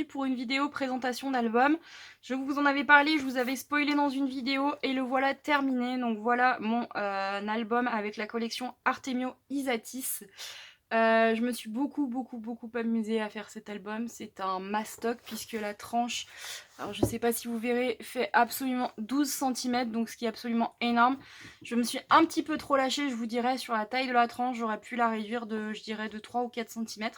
aujourd'hui pour une vidéo présentation d'album. Je vous en avais parlé, je vous avais spoilé dans une vidéo et le voilà terminé. Donc voilà mon album avec la collection Artemio Isatis. Je me suis beaucoup amusée à faire cet album. C'est un mastoc puisque la tranche, alors je sais pas si vous verrez, fait absolument 12 cm, donc ce qui est absolument énorme. Je me suis un petit peu trop lâchée, je vous dirais, sur la taille de la tranche. J'aurais pu la réduire de, je dirais, de 3 ou 4 cm.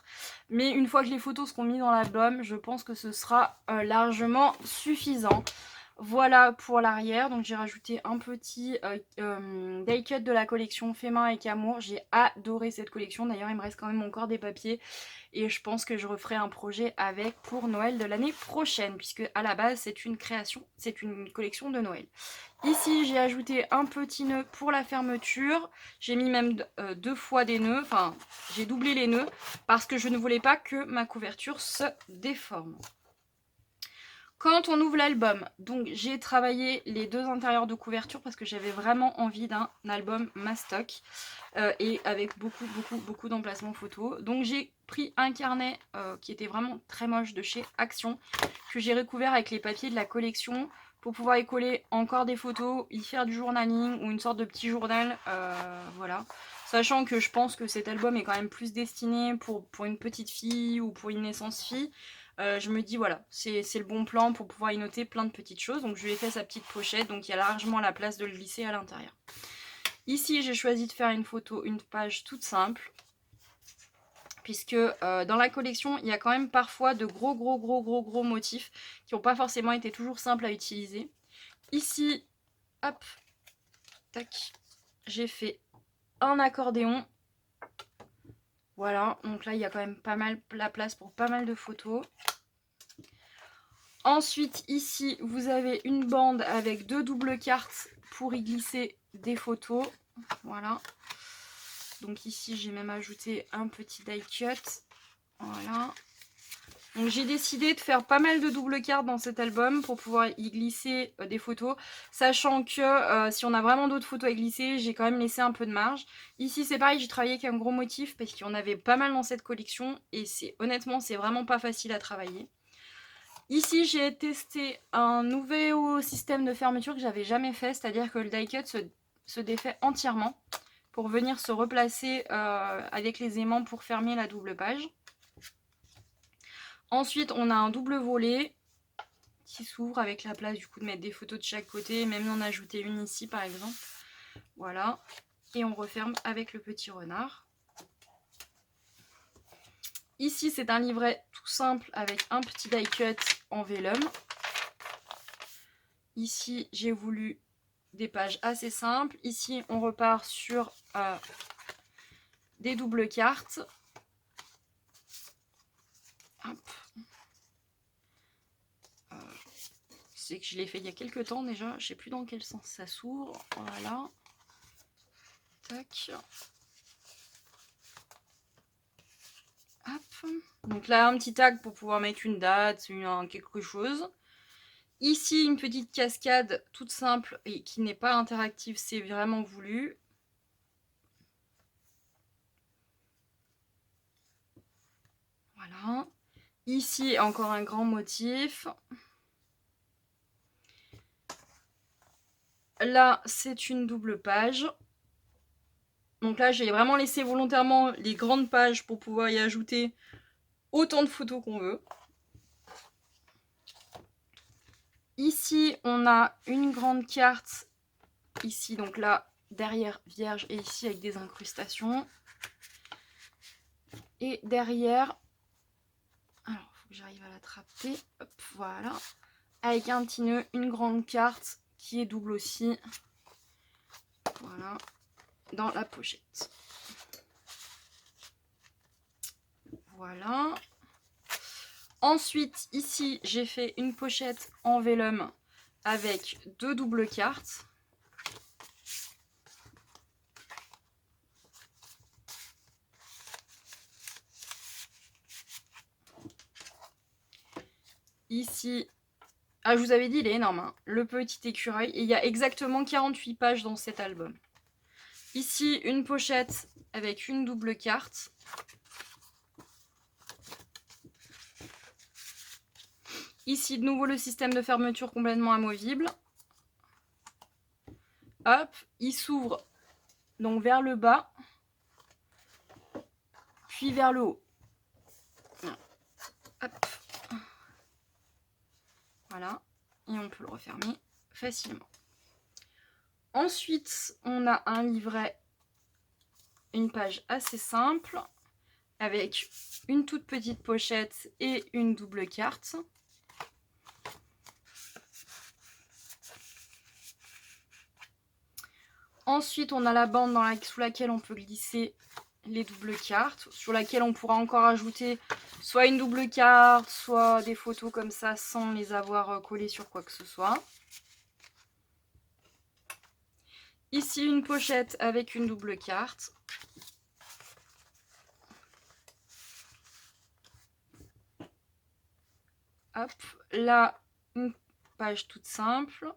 Mais une fois que les photos seront mises dans l'album, je pense que ce sera largement suffisant. Voilà pour l'arrière, donc j'ai rajouté un petit die cut de la collection Fait main avec amour. J'ai adoré cette collection, d'ailleurs il me reste quand même encore des papiers et je pense que je referai un projet avec pour Noël de l'année prochaine, puisque à la base c'est une création, c'est une collection de Noël. Ici j'ai ajouté un petit nœud pour la fermeture, j'ai mis même 2 fois des nœuds, enfin j'ai doublé les nœuds parce que je ne voulais pas que ma couverture se déforme. Quand on ouvre l'album, donc j'ai travaillé les 2 intérieurs de couverture parce que j'avais vraiment envie d'un album mastoc et avec beaucoup d'emplacements photos. Donc j'ai pris un carnet qui était vraiment très moche de chez Action, que j'ai recouvert avec les papiers de la collection pour pouvoir y coller encore des photos, y faire du journaling ou une sorte de petit journal, voilà. Sachant que je pense que cet album est quand même plus destiné pour une petite fille ou pour une naissance fille. Je me dis voilà, c'est le bon plan pour pouvoir y noter plein de petites choses. Donc je lui ai fait sa petite pochette, donc il y a largement la place de le glisser à l'intérieur. Ici j'ai choisi de faire une photo, une page toute simple, puisque dans la collection il y a quand même parfois de gros motifs qui n'ont pas forcément été toujours simples à utiliser. Ici, hop, tac, j'ai fait un accordéon. Voilà, donc là il y a quand même pas mal la place pour pas mal de photos. Ensuite, ici, vous avez une bande avec 2 doubles cartes pour y glisser des photos. Voilà. Donc ici, j'ai même ajouté un petit die cut. Voilà. Donc j'ai décidé de faire pas mal de doubles cartes dans cet album pour pouvoir y glisser des photos. Sachant que si on a vraiment d'autres photos à glisser, j'ai quand même laissé un peu de marge. Ici, c'est pareil, j'ai travaillé avec un gros motif parce qu'il y en avait pas mal dans cette collection. Et honnêtement, c'est vraiment pas facile à travailler. Ici, j'ai testé un nouveau système de fermeture que j'avais jamais fait, c'est-à-dire que le die cut se défait entièrement pour venir se replacer avec les aimants pour fermer la double page. Ensuite, on a un double volet qui s'ouvre avec la place du coup de mettre des photos de chaque côté, même en ajouter une ici par exemple. Voilà, et on referme avec le petit renard. Ici, c'est un livret tout simple avec un petit die cut en vellum. Ici, j'ai voulu des pages assez simples. Ici, on repart sur des doubles cartes. Hop. C'est que je l'ai fait il y a quelques temps déjà. Je sais plus dans quel sens ça s'ouvre. Voilà. Tac. Hop. Donc là, un petit tag pour pouvoir mettre une date, quelque chose. Ici, une petite cascade toute simple et qui n'est pas interactive, c'est vraiment voulu. Voilà. Ici, encore un grand motif. Là, c'est une double page. Donc là, j'ai vraiment laissé volontairement les grandes pages pour pouvoir y ajouter autant de photos qu'on veut. Ici, on a une grande carte. Ici, donc là, derrière, vierge. Et ici, avec des incrustations. Et derrière... Alors, il faut que j'arrive à l'attraper. Hop, voilà. Avec un petit nœud, une grande carte qui est double aussi. Voilà. Dans la pochette. Voilà. Ensuite, ici, j'ai fait une pochette en vellum avec 2 doubles cartes. Ici, je vous avais dit, il est énorme, hein, le petit écureuil. Et il y a exactement 48 pages dans cet album. Ici, une pochette avec une double carte. Ici, de nouveau, le système de fermeture complètement amovible. Hop, il s'ouvre donc vers le bas, puis vers le haut. Hop. Voilà, et on peut le refermer facilement. Ensuite, on a un livret, une page assez simple, avec une toute petite pochette et une double carte. Ensuite, on a la bande sous laquelle on peut glisser les doubles cartes, sur laquelle on pourra encore ajouter soit une double carte, soit des photos comme ça sans les avoir collées sur quoi que ce soit. Ici, une pochette avec une double carte. Hop, là, une page toute simple.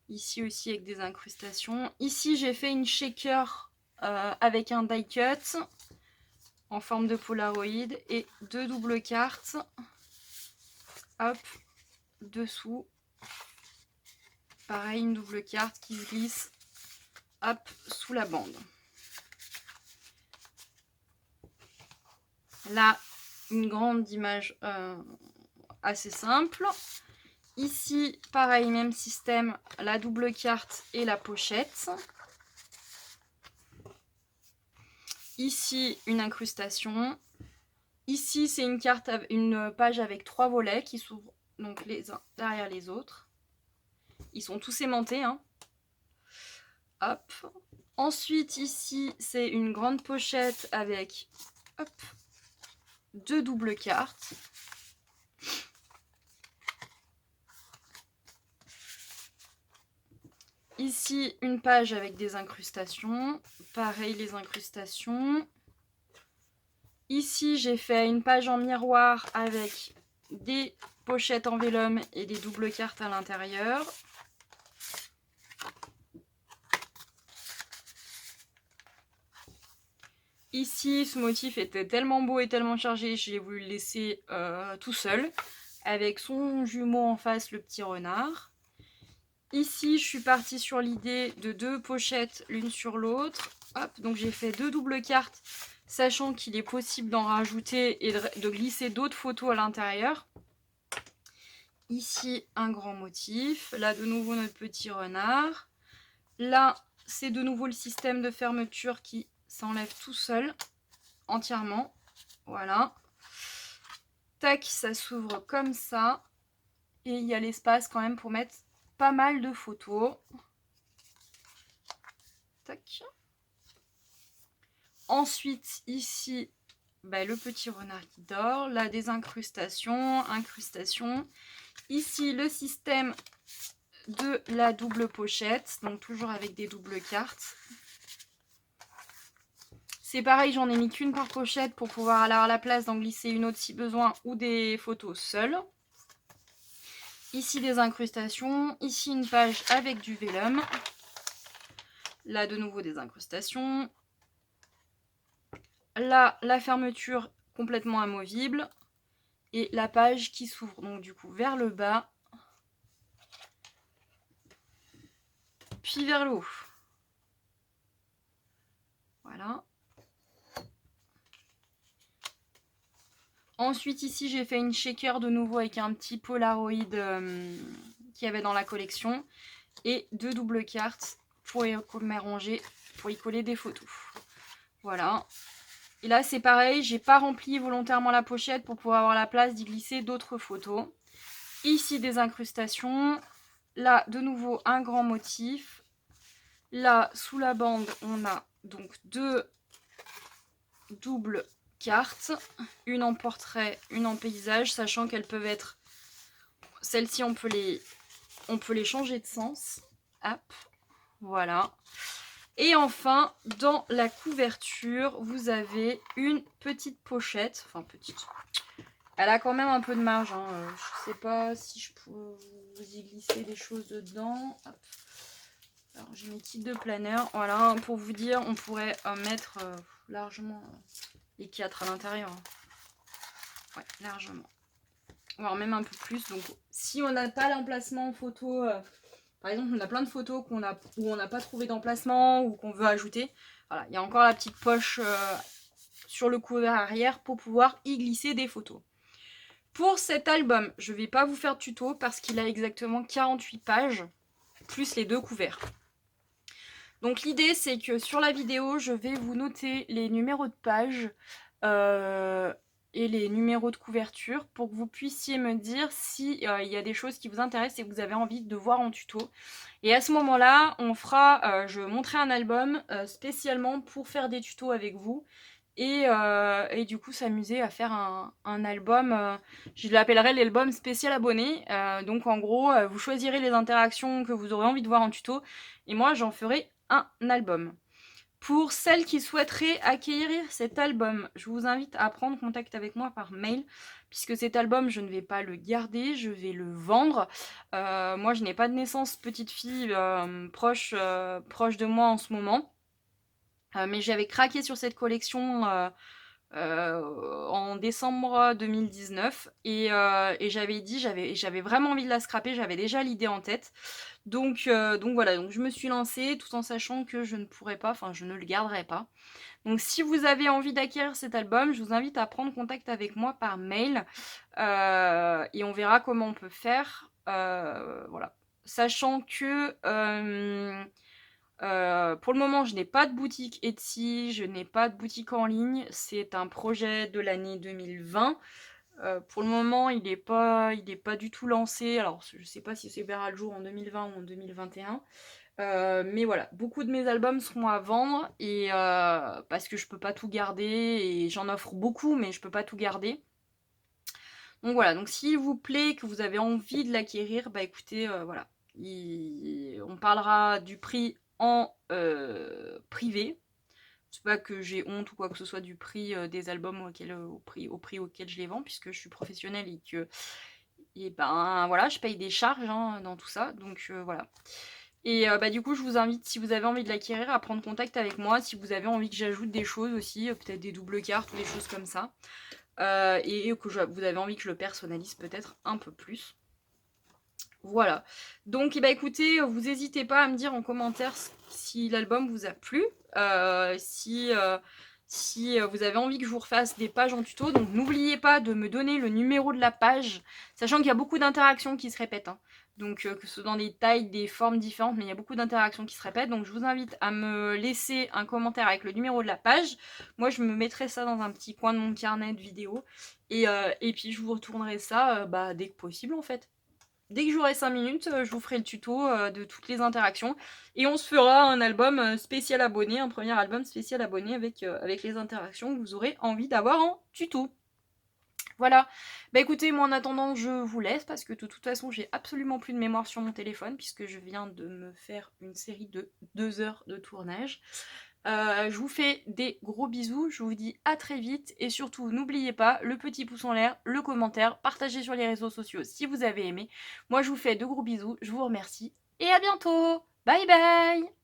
Ici aussi avec des incrustations. Ici, j'ai fait une shaker avec un die cut en forme de Polaroid et deux doubles cartes. Hop, dessous. Pareil, une double carte qui se glisse, hop, sous la bande. Là, une grande image assez simple. Ici, pareil, même système, la double carte et la pochette. Ici, une incrustation. Ici, c'est une page avec 3 volets qui s'ouvrent donc les uns derrière les autres. Ils sont tous aimantés, hein. Hop. Ensuite, ici, c'est une grande pochette avec hop, deux doubles cartes. Ici, une page avec des incrustations. Pareil, les incrustations. Ici, j'ai fait une page en miroir avec des pochettes en vélum et des doubles cartes à l'intérieur. Ici, ce motif était tellement beau et tellement chargé, j'ai voulu le laisser tout seul, avec son jumeau en face, le petit renard. Ici, je suis partie sur l'idée de 2 pochettes l'une sur l'autre. Hop, donc j'ai fait 2 doubles cartes, sachant qu'il est possible d'en rajouter et de glisser d'autres photos à l'intérieur. Ici, un grand motif. Là, de nouveau, notre petit renard. Là, c'est de nouveau le système de fermeture qui s'enlève tout seul, entièrement. Voilà. Tac, ça s'ouvre comme ça. Et il y a l'espace quand même pour mettre pas mal de photos. Tac. Ensuite, ici, le petit renard qui dort. Là, des incrustations. Ici, le système de la double pochette. Donc, toujours avec des doubles cartes. C'est pareil, j'en ai mis qu'une par pochette pour pouvoir avoir la place d'en glisser une autre si besoin ou des photos seules. Ici, des incrustations. Ici, une page avec du vélum. Là, de nouveau, des incrustations. Là, la fermeture complètement amovible. Et la page qui s'ouvre donc du coup vers le bas. Puis vers le haut. Voilà. Ensuite, ici, j'ai fait une shaker de nouveau avec un petit Polaroid qu'il y avait dans la collection. Et 2 doubles cartes pour y ranger, pour y coller des photos. Voilà. Et là, c'est pareil, j'ai pas rempli volontairement la pochette pour pouvoir avoir la place d'y glisser d'autres photos. Ici, des incrustations. Là, de nouveau, un grand motif. Là, sous la bande, on a donc 2 doubles cartes. Une en portrait, une en paysage, sachant qu'elles peuvent être... Celles-ci, on peut les changer de sens. Hop, voilà. Et enfin, dans la couverture, vous avez une petite pochette. Enfin, petite. Elle a quand même un peu de marge. Hein. Je sais pas si je peux vous y glisser des choses dedans. Hop. Alors, j'ai mes kits de planeur. Voilà, pour vous dire, on pourrait mettre largement les 4 à l'intérieur. Ouais, largement. voire même un peu plus. Donc si on n'a pas l'emplacement photo, par exemple on a plein de photos où on n'a pas trouvé d'emplacement ou qu'on veut ajouter, voilà, il y a encore la petite poche sur le couvert arrière pour pouvoir y glisser des photos. Pour cet album, je ne vais pas vous faire de tuto parce qu'il a exactement 48 pages, plus les 2 couverts. Donc l'idée c'est que sur la vidéo, je vais vous noter les numéros de pages et les numéros de couverture pour que vous puissiez me dire si il y a des choses qui vous intéressent et que vous avez envie de voir en tuto. Et à ce moment-là, on fera, je montrerai un album spécialement pour faire des tutos avec vous. Et du coup s'amuser à faire un album, je l'appellerai l'album spécial abonné. Donc en gros, vous choisirez les interactions que vous aurez envie de voir en tuto et moi j'en ferai un album. Pour celles qui souhaiteraient acquérir cet album, je vous invite à prendre contact avec moi par mail, puisque cet album, je ne vais pas le garder, je vais le vendre. Moi, je n'ai pas de naissance petite fille proche de moi en ce moment. Mais j'avais craqué sur cette collection en décembre 2019 et j'avais dit, j'avais vraiment envie de la scraper, j'avais déjà l'idée en tête. Donc voilà, donc je me suis lancée tout en sachant que je ne pourrais pas, enfin je ne le garderai pas. Donc si vous avez envie d'acquérir cet album, je vous invite à prendre contact avec moi par mail et on verra comment on peut faire. Voilà. Sachant que pour le moment, je n'ai pas de boutique Etsy, je n'ai pas de boutique en ligne. C'est un projet de l'année 2020. Pour le moment, il n'est pas du tout lancé. Alors, je ne sais pas si c'est verra le jour en 2020 ou en 2021. Mais voilà, beaucoup de mes albums seront à vendre et parce que je peux pas tout garder et j'en offre beaucoup, mais je peux pas tout garder. Donc voilà, donc s'il vous plaît, que vous avez envie de l'acquérir, bah écoutez, voilà. On parlera du prix en privé. C'est pas que j'ai honte ou quoi que ce soit du prix des albums au prix auquel je les vends, puisque je suis professionnelle et ben voilà, je paye des charges hein, dans tout ça. Donc voilà. Et bah du coup, je vous invite, si vous avez envie de l'acquérir, à prendre contact avec moi. Si vous avez envie que j'ajoute des choses aussi, peut-être des doubles cartes ou des choses comme ça. Et que vous avez envie que je le personnalise peut-être un peu plus. Voilà. Donc, bah, écoutez, vous n'hésitez pas à me dire en commentaire si l'album vous a plu, si vous avez envie que je vous refasse des pages en tuto. Donc, n'oubliez pas de me donner le numéro de la page, sachant qu'il y a beaucoup d'interactions qui se répètent. Hein. Donc, que ce soit dans des tailles, des formes différentes, mais il y a beaucoup d'interactions qui se répètent. Donc, je vous invite à me laisser un commentaire avec le numéro de la page. Moi, je me mettrai ça dans un petit coin de mon carnet de vidéos. Et puis, je vous retournerai ça dès que possible, en fait. Dès que j'aurai 5 minutes, je vous ferai le tuto de toutes les interactions. Et on se fera un album spécial abonné, un premier album spécial abonné avec les interactions que vous aurez envie d'avoir en tuto. Voilà. Bah écoutez, moi en attendant, je vous laisse parce que de toute façon, j'ai absolument plus de mémoire sur mon téléphone puisque je viens de me faire une série de 2 heures de tournage. Je vous fais des gros bisous, je vous dis à très vite et surtout n'oubliez pas le petit pouce en l'air, le commentaire, partagez sur les réseaux sociaux si vous avez aimé. Moi je vous fais de gros bisous, je vous remercie et à bientôt. Bye bye.